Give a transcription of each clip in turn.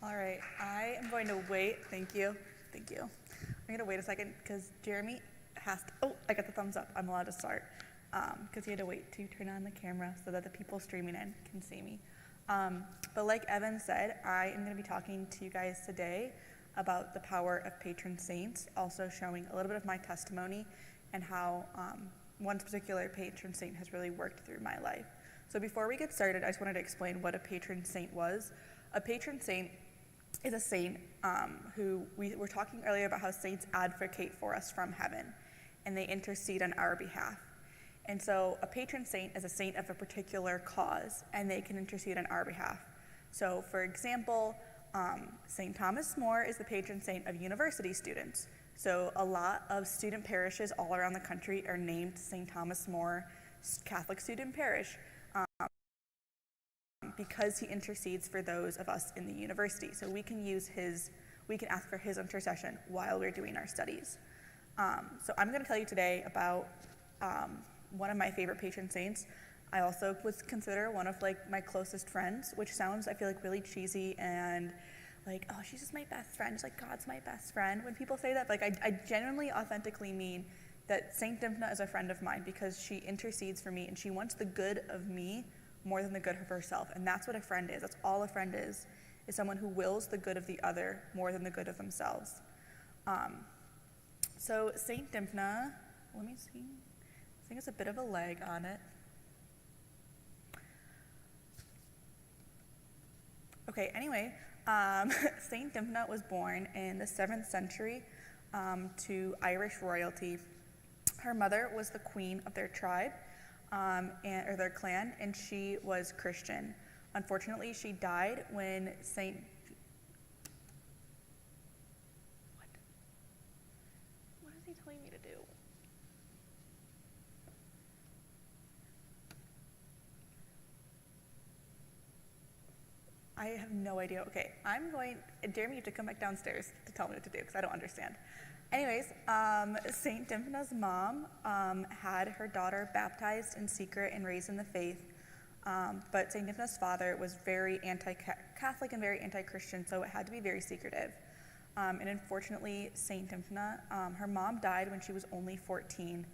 All right, I am going to wait. Thank you. I'm going to wait a second because Jeremy has to, I got the thumbs up. I'm allowed to start because he had to wait to turn on the camera so that the people streaming in can see me. But like Evan said, I am going to be talking to you guys today about the power of patron saints, also showing a little bit of my testimony and how one particular patron saint has really worked through my life. So before we get started, I just wanted to explain what a patron saint was. A patron saint is a saint who we were talking earlier about how saints advocate for us from heaven and they intercede on our behalf. And so a patron saint is a saint of a particular cause and they can intercede on our behalf. So for example, St. Thomas More is the patron saint of university students. So a lot of student parishes all around the country are named St. Thomas More Catholic Student Parish. Because he intercedes for those of us in the university. So we can ask for his intercession while we're doing our studies. So I'm going to tell you today about one of my favorite patron saints. I also would consider one of my closest friends, which sounds, I feel like, really cheesy and like, oh, she's just my best friend. It's like God's my best friend. When people say that, I genuinely, authentically mean that Saint Dymphna is a friend of mine because she intercedes for me and she wants the good of me more than the good of herself. And that's what a friend is. That's all a friend is someone who wills the good of the other more than the good of themselves. So Saint Dymphna, let me see. I think it's a bit of a lag on it. Okay, anyway, Saint Dymphna was born in the 7th century to Irish royalty. Her mother was the queen of their tribe, or their clan, and she was Christian. Unfortunately, she died when What is he telling me to do? I have no idea. Okay, Jeremy, you have to come back downstairs to tell me what to do because I don't understand. Anyways, St. Dymphna's mom had her daughter baptized in secret and raised in the faith, but St. Dymphna's father was very anti-Catholic and very anti-Christian, so it had to be very secretive. And unfortunately, St. Dymphna, her mom died when she was only 14,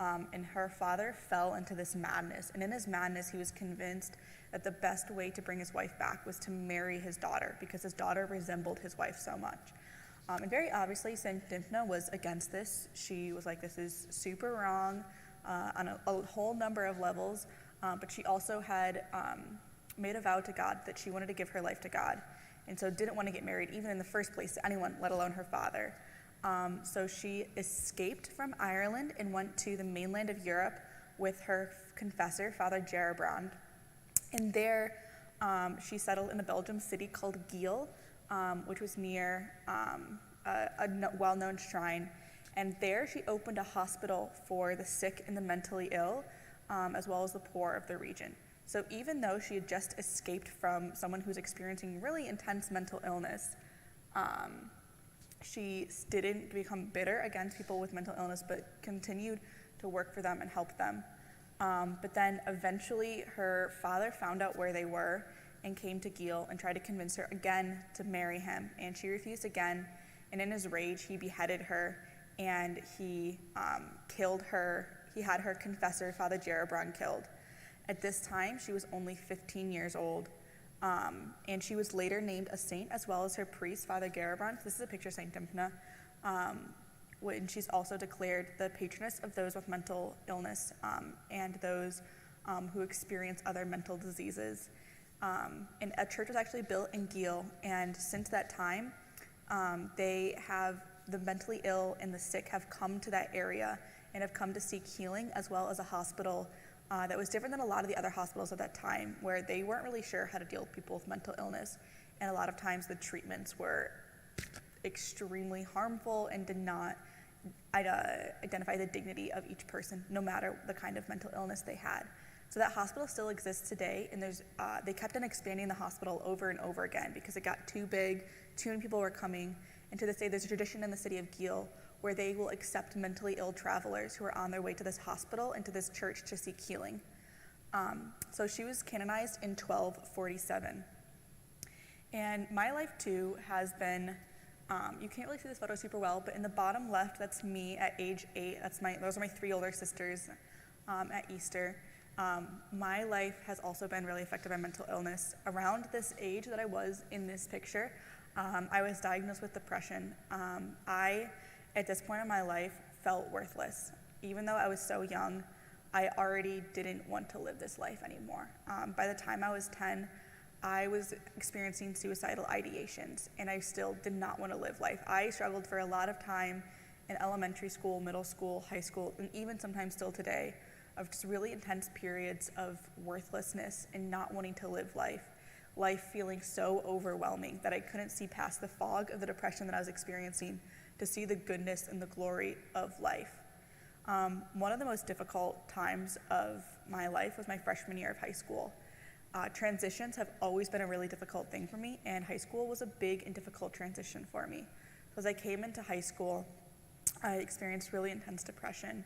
and her father fell into this madness. And in his madness, he was convinced that the best way to bring his wife back was to marry his daughter because his daughter resembled his wife so much. And very obviously, St. Dymphna was against this. She was like, this is super wrong on a whole number of levels, but she also had made a vow to God that she wanted to give her life to God, and so didn't want to get married even in the first place to anyone, let alone her father. So she escaped from Ireland and went to the mainland of Europe with her confessor, Father Gerbrand. And there she settled in a Belgian city called Giel, which was near a well-known shrine. And there she opened a hospital for the sick and the mentally ill, as well as the poor of the region. So even though she had just escaped from someone who's experiencing really intense mental illness, she didn't become bitter against people with mental illness, but continued to work for them and help them. But then eventually her father found out where they were and came to Giel and tried to convince her again to marry him. And she refused again, and in his rage, he beheaded her, and he killed her. He had her confessor, Father Gerbrand, killed. At this time, she was only 15 years old, and she was later named a saint, as well as her priest, Father Gerbrand. This is a picture of Saint Dymphna, and she's also declared the patroness of those with mental illness and those who experience other mental diseases. And a church was actually built in Giel, and since that time, the mentally ill and the sick have come to that area and have come to seek healing, as well as a hospital that was different than a lot of the other hospitals at that time, where they weren't really sure how to deal with people with mental illness, and a lot of times the treatments were extremely harmful and did not identify the dignity of each person, no matter the kind of mental illness they had. So that hospital still exists today, and they kept on expanding the hospital over and over again because it got too big, too many people were coming, and to this day there's a tradition in the city of Giel where they will accept mentally ill travelers who are on their way to this hospital and to this church to seek healing. So she was canonized in 1247. And my life too has been, you can't really see this photo super well, but in the bottom left, that's me at age 8. Those are my 3 older sisters at Easter. My life has also been really affected by mental illness. Around this age that I was in this picture, I was diagnosed with depression. I, at this point in my life, felt worthless. Even though I was so young, I already didn't want to live this life anymore. By the time I was 10, I was experiencing suicidal ideations, and I still did not want to live life. I struggled for a lot of time in elementary school, middle school, high school, and even sometimes still today, of just really intense periods of worthlessness and not wanting to live life feeling so overwhelming that I couldn't see past the fog of the depression that I was experiencing to see the goodness and the glory of life. One of the most difficult times of my life was my freshman year of high school. Transitions have always been a really difficult thing for me, and high school was a big and difficult transition for me. So as I came into high school, I experienced really intense depression.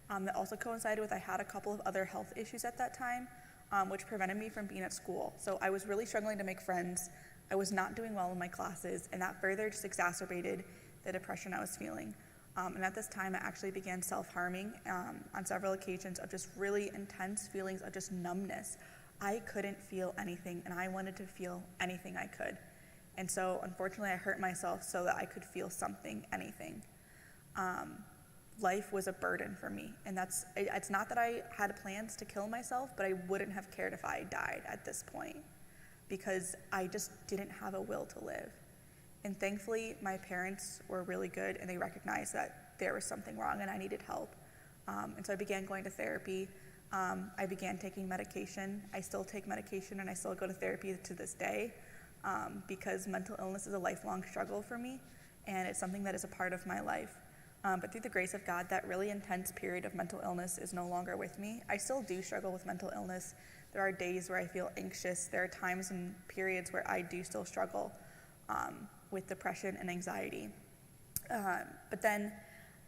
That also coincided with I had a couple of other health issues at that time, which prevented me from being at school. So I was really struggling to make friends. I was not doing well in my classes, and that further just exacerbated the depression I was feeling. And at this time, I actually began self-harming on several occasions of just really intense feelings of just numbness. I couldn't feel anything, and I wanted to feel anything I could. And so, unfortunately, I hurt myself so that I could feel something, anything. Life was a burden for me, and it's not that I had plans to kill myself, but I wouldn't have cared if I died at this point because I just didn't have a will to live. And thankfully, my parents were really good, and they recognized that there was something wrong and I needed help. And so I began going to therapy. I began taking medication. I still take medication, and I still go to therapy to this day because mental illness is a lifelong struggle for me, and it's something that is a part of my life. But through the grace of God, that really intense period of mental illness is no longer with me. I still do struggle with mental illness. There are days where I feel anxious. There are times and periods where I do still struggle with depression and anxiety. But then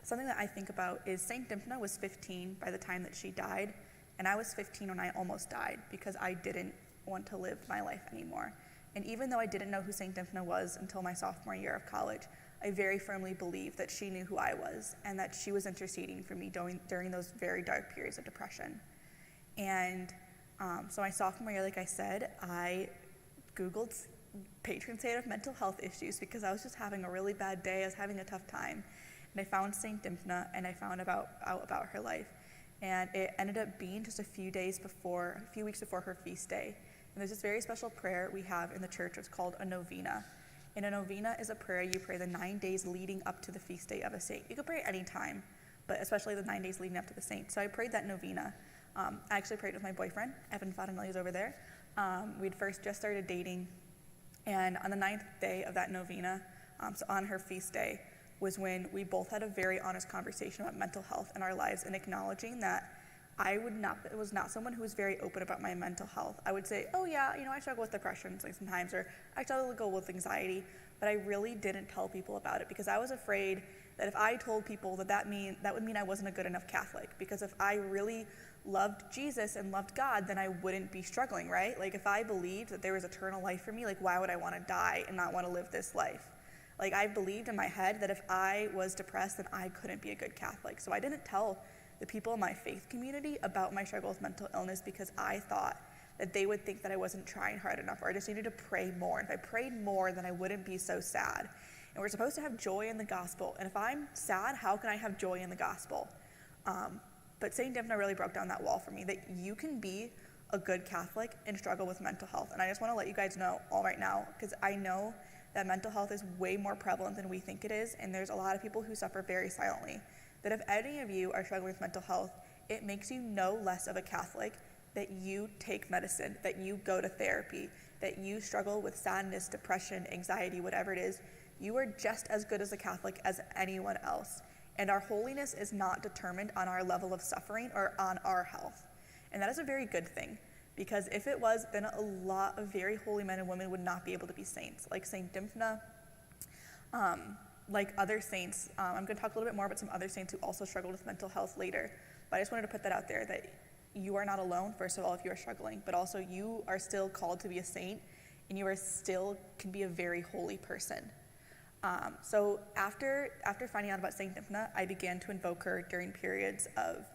something that I think about is Saint Dymphna was 15 by the time that she died, and I was 15 when I almost died because I didn't want to live my life anymore. And even though I didn't know who Saint Dymphna was until my sophomore year of college, I very firmly believe that she knew who I was and that she was interceding for me during those very dark periods of depression. And so my sophomore year, like I said, I Googled patron saint of mental health issues because I was just having a really bad day. I was having a tough time. And I found Saint Dymphna, and I found out about her life. And it ended up being just a few weeks before her feast day. And there's this very special prayer we have in the church. It's called a novena. And a novena is a prayer you pray the 9 days leading up to the feast day of a saint. You could pray any time, but especially the 9 days leading up to the saint. So I prayed that novena. I actually prayed with my boyfriend, Evan Fadanelli is over there. We'd first just started dating, and on the 9th day of that novena, so on her feast day, was when we both had a very honest conversation about mental health in our lives and acknowledging that I was not someone who was very open about my mental health. I would say, oh yeah, I struggle with depression sometimes, or I struggle with anxiety, but I really didn't tell people about it because I was afraid that if I told people that would mean I wasn't a good enough Catholic, because if I really loved Jesus and loved God, then I wouldn't be struggling, right? Like if I believed that there was eternal life for me, like why would I want to die and not want to live this life? Like I believed in my head that if I was depressed, then I couldn't be a good Catholic. So I didn't tell the people in my faith community about my struggle with mental illness because I thought that they would think that I wasn't trying hard enough, or I just needed to pray more. If I prayed more, then I wouldn't be so sad. And we're supposed to have joy in the gospel. And if I'm sad, how can I have joy in the gospel? But St. Dymphna really broke down that wall for me, that you can be a good Catholic and struggle with mental health. And I just want to let you guys know all right now, because I know that mental health is way more prevalent than we think it is, and there's a lot of people who suffer very silently. That if any of you are struggling with mental health, it makes you no less of a Catholic that you take medicine, that you go to therapy, that you struggle with sadness, depression, anxiety, whatever it is. You are just as good as a Catholic as anyone else. And our holiness is not determined on our level of suffering or on our health. And that is a very good thing, because if it was, then a lot of very holy men and women would not be able to be saints, like St. Dymphna, like other saints. I'm going to talk a little bit more about some other saints who also struggled with mental health later, but I just wanted to put that out there, that you are not alone, first of all, if you are struggling, but also you are still called to be a saint, and you are still can be a very holy person. So after finding out about Saint Dymphna, I began to invoke her during periods of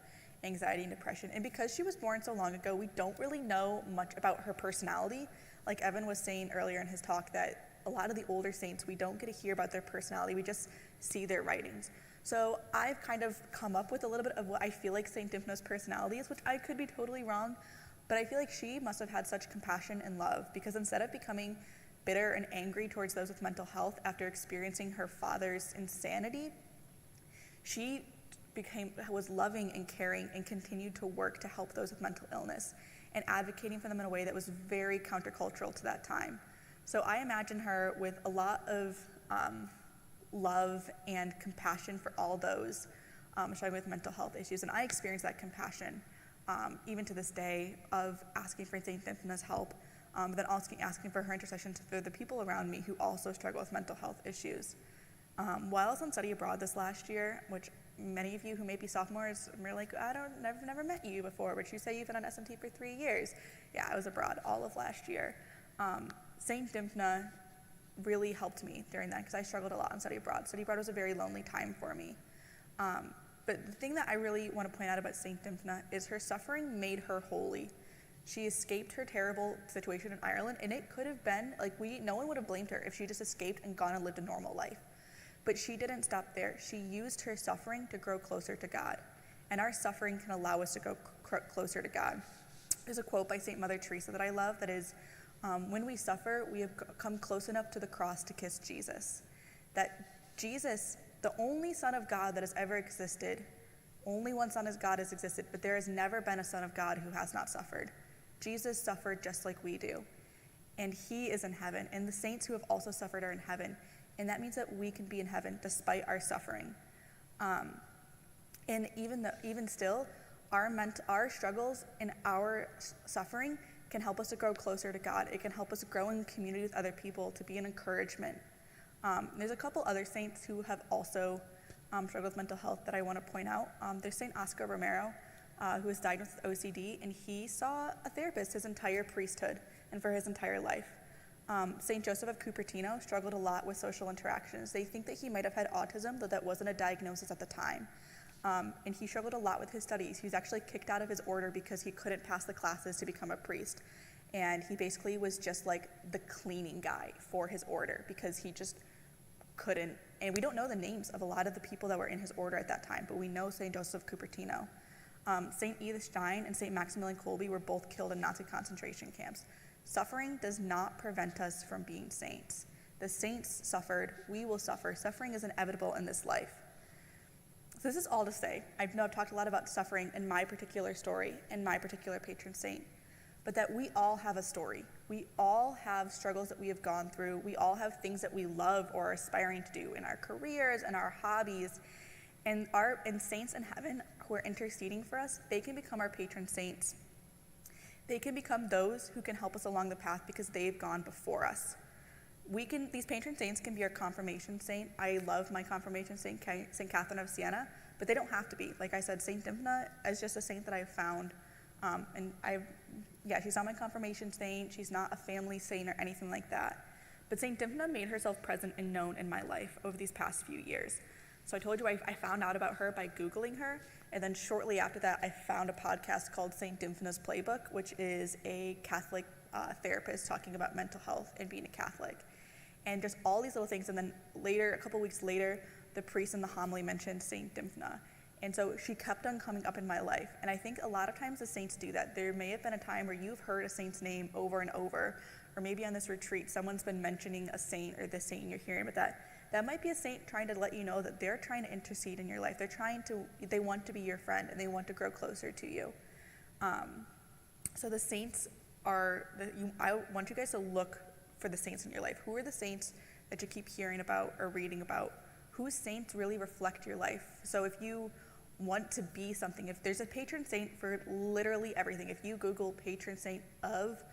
anxiety and depression. And because she was born so long ago, we don't really know much about her personality. Like Evan was saying earlier in his talk, that a lot of the older saints, we don't get to hear about their personality, we just see their writings. So I've kind of come up with a little bit of what I feel like Saint Dymphna's personality is, which I could be totally wrong, but I feel like she must have had such compassion and love, because instead of becoming bitter and angry towards those with mental health after experiencing her father's insanity, she was loving and caring and continued to work to help those with mental illness and advocating for them in a way that was very countercultural to that time. So I imagine her with a lot of love and compassion for all those struggling with mental health issues. And I experienced that compassion even to this day, of asking for Saint Dymphna's help, but then also asking for her intercession for the people around me who also struggle with mental health issues. While I was on study abroad this last year, which many of you who may be sophomores are like, never met you before, but you say you've been on SMT for 3 years. Yeah, I was abroad all of last year. Saint Dymphna really helped me during that, because I struggled a lot on study abroad. Study abroad was a very lonely time for me. But the thing that I really want to point out about Saint Dymphna is her suffering made her holy. She escaped her terrible situation in Ireland, and it could have been, no one would have blamed her if she just escaped and gone and lived a normal life. But she didn't stop there. She used her suffering to grow closer to God. And our suffering can allow us to go closer to God. There's a quote by St. Mother Teresa that I love that is, when we suffer, we have come close enough to the cross to kiss Jesus. That Jesus, the only Son of God that has ever existed, only one Son of God has existed, but there has never been a Son of God who has not suffered. Jesus suffered just like we do. And he is in heaven, and the saints who have also suffered are in heaven. And that means that we can be in heaven despite our suffering. And even still, our struggles and our suffering can help us to grow closer to God. It can help us grow in community with other people, to be an encouragement. There's a couple other saints who have also struggled with mental health that I want to point out. There's St. Oscar Romero, who was diagnosed with OCD, and he saw a therapist his entire priesthood and for his entire life. St. Joseph of Cupertino struggled a lot with social interactions. They think that he might have had autism, though that wasn't a diagnosis at the time. And he struggled a lot with his studies. He was actually kicked out of his order because he couldn't pass the classes to become a priest. And he basically was just like the cleaning guy for his order, because he just couldn't. And we don't know the names of a lot of the people that were in his order at that time, but we know St. Joseph of Cupertino. St. Edith Stein and St. Maximilian Kolbe were both killed in Nazi concentration camps. Suffering does not prevent us from being saints. The saints suffered, we will suffer. Suffering is inevitable in this life. So this is all to say, I've talked a lot about suffering in my particular story and my particular patron saint, but that we all have a story. We all have struggles that we have gone through. We all have things that we love or are aspiring to do in our careers and our hobbies. And saints in heaven who are interceding for us, they can become our patron saints. They can become those who can help us along the path because they've gone before us. These patron saints can be our confirmation saint. I love my confirmation saint, St. Catherine of Siena, but they don't have to be. Like I said, St. Dymphna is just a saint that I've found. She's not my confirmation saint. She's not a family saint or anything like that. But St. Dymphna made herself present and known in my life over these past few years. So I told you I found out about her by Googling her, and then shortly after that, I found a podcast called St. Dymphna's Playbook, which is a Catholic therapist talking about mental health and being a Catholic. And just all these little things, and then later, a couple weeks later, the priest in the homily mentioned St. Dymphna. And so she kept on coming up in my life. And I think a lot of times the saints do that. There may have been a time where you've heard a saint's name over and over, or maybe on this retreat, someone's been mentioning a saint or this saint you're hearing about that. That might be a saint trying to let you know that they're trying to intercede in your life. They want to be your friend, and they want to grow closer to you. So the saints I want you guys to look for the saints in your life. Who are the saints that you keep hearing about or reading about? Whose saints really reflect your life? So if you want to be something, if there's a patron saint for literally everything, if you Google patron saint of,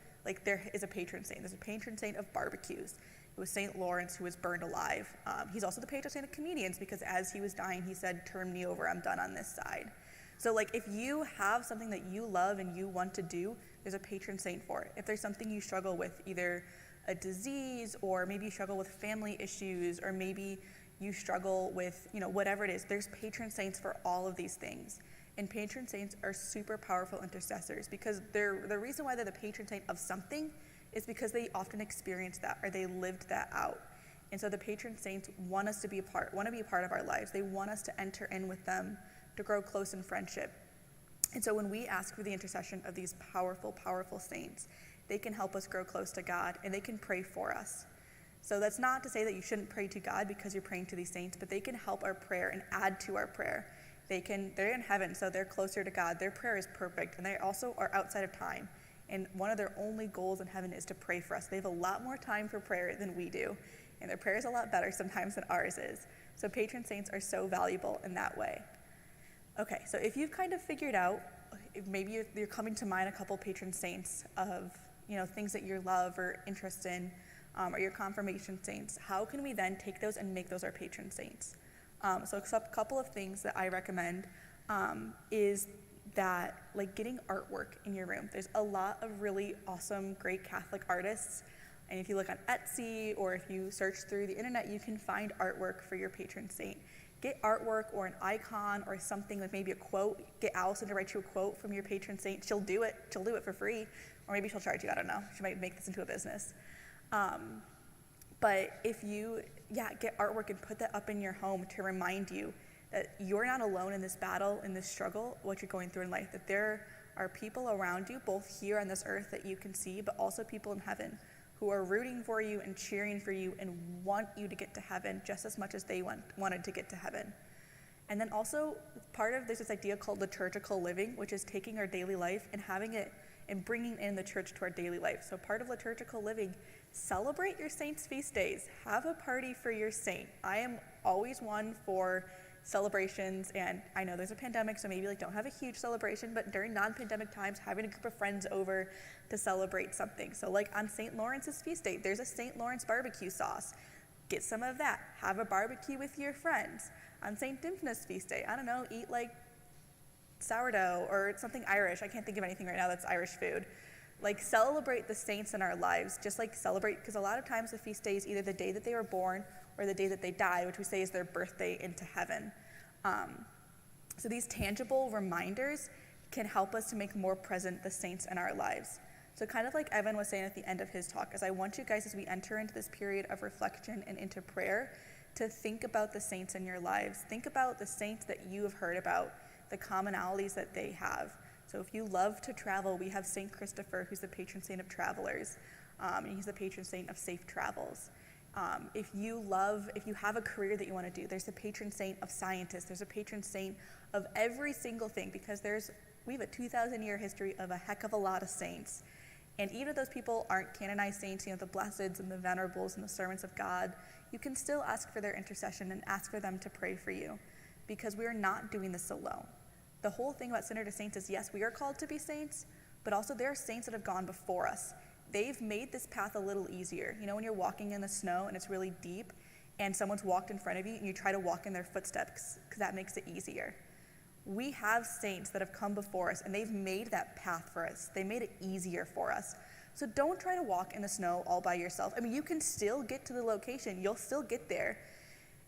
there is a patron saint. There's a patron saint of barbecues. It was St. Lawrence, who was burned alive. He's also the patron saint of comedians, because as he was dying, he said, "Turn me over, I'm done on this side." So if you have something that you love and you want to do, there's a patron saint for it. If there's something you struggle with, either a disease, or maybe you struggle with family issues, or maybe you struggle with, whatever it is. There's patron saints for all of these things. And patron saints are super powerful intercessors because the reason why they're the patron saint of something is because they often experienced that or they lived that out. And so the patron saints want to be a part of our lives. They want us to enter in with them, to grow close in friendship. And so when we ask for the intercession of these powerful, powerful saints, they can help us grow close to God and they can pray for us. So that's not to say that you shouldn't pray to God because you're praying to these saints, but they can help our prayer and add to our prayer. They're in heaven, so they're closer to God. Their prayer is perfect, and they also are outside of time. And one of their only goals in heaven is to pray for us. They have a lot more time for prayer than we do, and their prayer is a lot better sometimes than ours is. So patron saints are so valuable in that way. Okay, so if you've kind of figured out, maybe you're coming to mind a couple patron saints of, things that you love or interest in, or your confirmation saints, how can we then take those and make those our patron saints? So a couple of things that I recommend is that, like, getting artwork in your room. There's a lot of really awesome, great Catholic artists, and if you look on Etsy or if you search through the internet, you can find artwork for your patron saint. Get artwork or an icon or something, like maybe a quote. Get Allison to write you a quote from your patron saint. She'll do it for free, or maybe she'll charge you, I don't know. She might make this into a business. But if you, get artwork and put that up in your home to remind you that you're not alone in this battle, in this struggle, what you're going through in life, that there are people around you, both here on this earth that you can see, but also people in heaven who are rooting for you and cheering for you and want you to get to heaven just as much as they wanted to get to heaven. And then also, there's this idea called liturgical living, which is taking our daily life and having it and bringing in the church to our daily life. So part of liturgical living, celebrate your saints' feast days. Have a party for your saint. I am always one for celebrations, and I know there's a pandemic, so maybe don't have a huge celebration, but during non-pandemic times, having a group of friends over to celebrate something. So on St. Lawrence's feast day, there's a St. Lawrence barbecue sauce. Get some of that. Have a barbecue with your friends. On St. Dymphna's feast day, I don't know, eat sourdough or something Irish. I can't think of anything right now that's Irish food. Celebrate the saints in our lives, just celebrate, because a lot of times the feast day is either the day that they were born or the day that they died, which we say is their birthday into heaven. So these tangible reminders can help us to make more present the saints in our lives. So kind of like Evan was saying at the end of his talk, is I want you guys, as we enter into this period of reflection and into prayer, to think about the saints in your lives. Think about the saints that you have heard about, the commonalities that they have. So if you love to travel, we have St. Christopher, who's the patron saint of travelers, and he's the patron saint of safe travels. If you have a career that you want to do, there's a patron saint of scientists. There's a patron saint of every single thing, because we have a 2,000-year history of a heck of a lot of saints. And even if those people aren't canonized saints, the Blesseds and the Venerables and the Servants of God, you can still ask for their intercession and ask for them to pray for you, because we are not doing this alone. The whole thing about Sinner to Saints is, yes, we are called to be saints, but also there are saints that have gone before us. They've made this path a little easier. When you're walking in the snow and it's really deep and someone's walked in front of you and you try to walk in their footsteps because that makes it easier. We have saints that have come before us and they've made that path for us. They made it easier for us. So don't try to walk in the snow all by yourself. You can still get to the location. You'll still get there.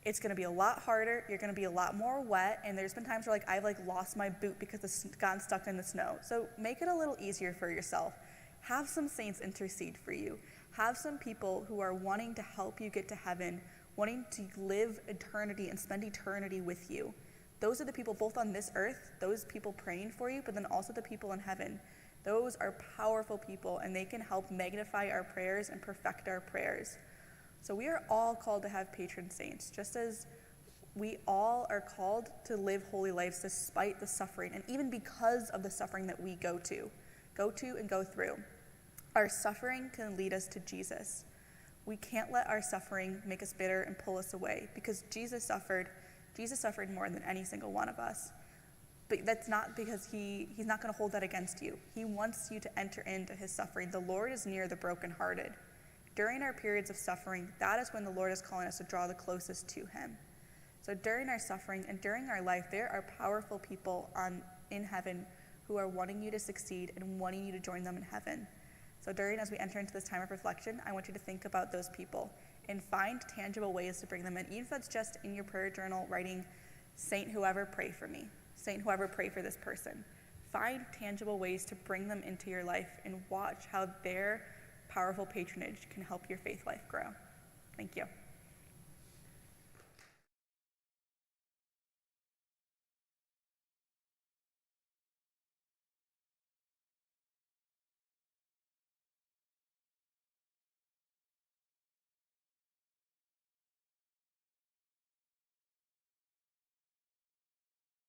It's going to be a lot harder. You're going to be a lot more wet. And there's been times where I've lost my boot because it's gotten stuck in the snow. So make it a little easier for yourself. Have some saints intercede for you. Have some people who are wanting to help you get to heaven, wanting to live eternity and spend eternity with you. Those are the people both on this earth, those people praying for you, but then also the people in heaven. Those are powerful people, and they can help magnify our prayers and perfect our prayers. So we are all called to have patron saints, just as we all are called to live holy lives despite the suffering, and even because of the suffering that we go to and go through. Our suffering can lead us to Jesus. We can't let our suffering make us bitter and pull us away, because Jesus suffered more than any single one of us. But that's not because he's not going to hold that against you. He wants you to enter into his suffering. The Lord is near the brokenhearted. During our periods of suffering, that is when the Lord is calling us to draw the closest to him. So during our suffering and during our life, there are powerful people in heaven who are wanting you to succeed and wanting you to join them in heaven. So So as we enter into this time of reflection, I want you to think about those people and find tangible ways to bring them in, even if that's just in your prayer journal, writing, Saint whoever, pray for me. Saint whoever, pray for this person. Find tangible ways to bring them into your life and watch how their powerful patronage can help your faith life grow. Thank you.